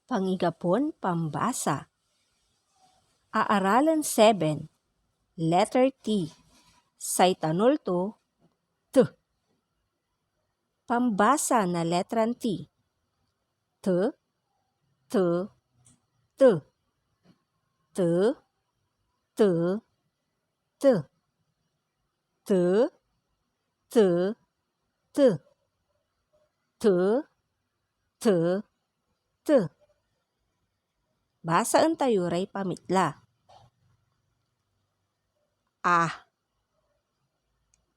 Pangigapon pambasa. Aaralan 7, letter T. Saitanulto, T. Pambasa na letrang T. T, T, T. T, T, T. T, T, T. T, T, T. Basaan tayo ray pamitla. A,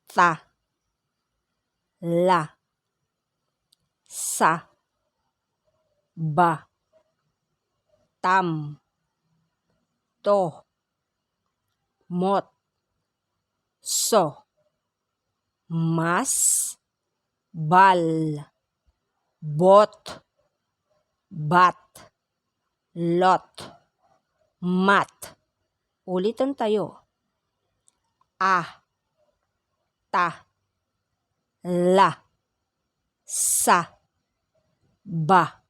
ta, la, sa, ba, tam, to, mot, so, mas, bal, bot, bat, lot, mat. Ulitin tayo. A, ta, la, sa, ba,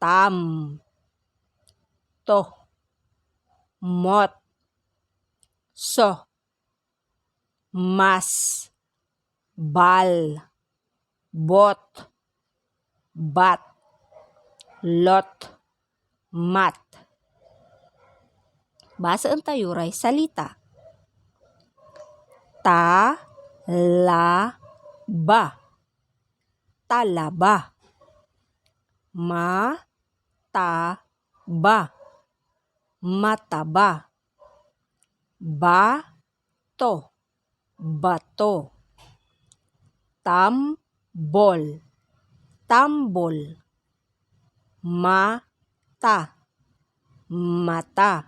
tam, to, mot, so, mas, bal, bot, bat, lot, mat. Basaan tayo ray salita. Ta, la, ba. Talaba. Ma, ta, ba. Mataba. Ba, to, bato. Tambol, tambol. Mata, mata.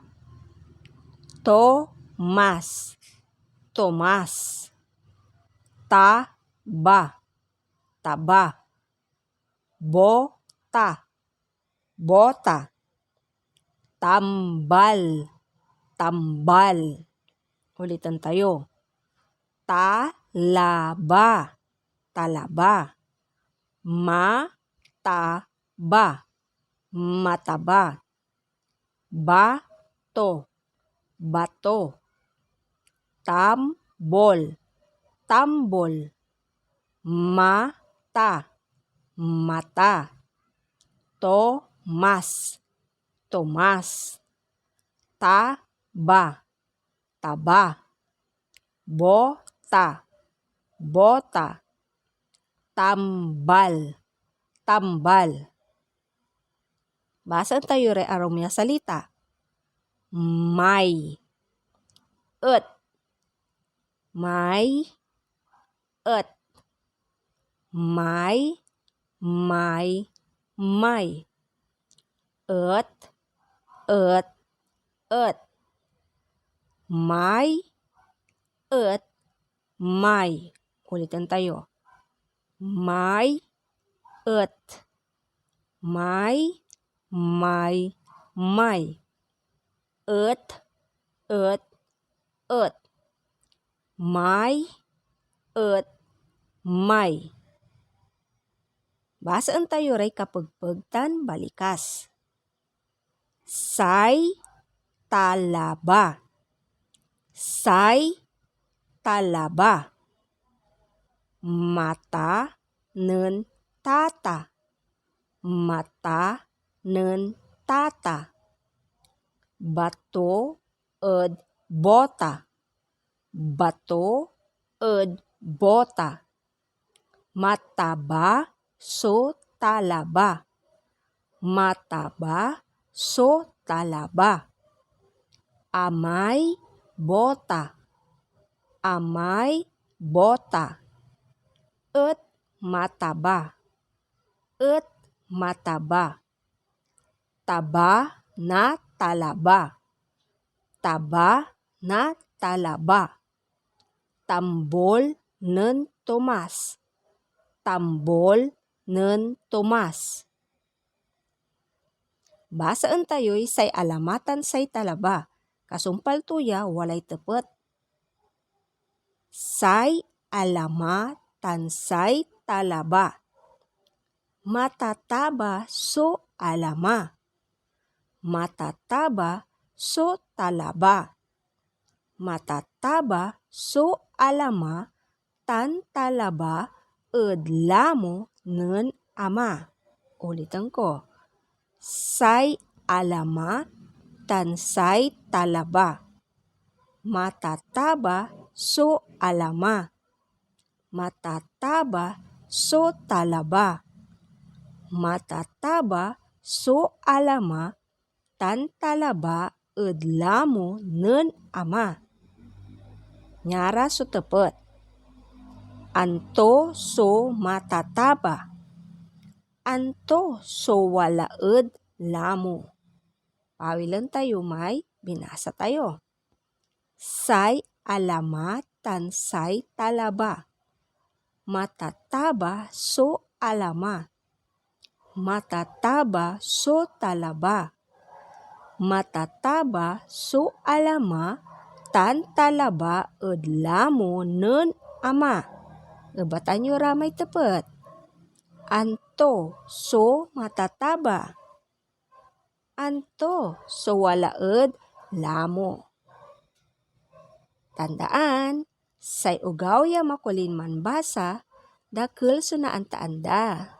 Tomas, tomas. Taba, taba. Bota, bota. Tambal, tambal. Ulitan tayo. Talaba, talaba. Mataba, mataba. Bato, bato. Tambol, tambol. Mata, mata. Tomas, tomas. Taba, taba. Bota, bota. Tambal, tambal. Basaan tayo rin araw mga salita. May, et. May, et. May, may. Et, et, et. May, et, may. Ulitin tayo. May, et. May, et, et, et. May, et, may. Basaan tayo ray kapagpagtan balikas. Say, talaba. Say, talaba. Mata, nen, tata. Mata, nen, tata. Bato, ed, bota. Bato, ed, bota. Mataba, so, talaba. Mataba, so, talaba. Amay, bota. Amay, bota. Et, mataba. Et, mataba. Taba, na, talaba. Taba, na, talaba. Tambol, nen, tumas. Tambol, nen, tumas. Basaan tayo'y say alamatan say talaba. Kasumpal tuya, walay tepet. Say alamatan say talaba. Matataba so alama. Matataba so talaba. Matataba so alama tan talaba edlamo nen ama. Ulitin ko. Say alama tan say talaba. Matataba so alama. Matataba so talaba. Matataba so alama tan talaba edlamo nen ama. Nyara so tepet. Anto so matataba. Anto so walaed lamo. Pawilan tayo may binasa tayo. Say alama tan say talaba. Matataba so alama. Matataba so talaba. Matataba so alama tan talaba edlamo nen ama. Ebatan nyo ramay tepet. Anto so matataba. Anto so walaed lamo. Tandaan, say ugaw ya makulin man basa, dakil so naanta anda.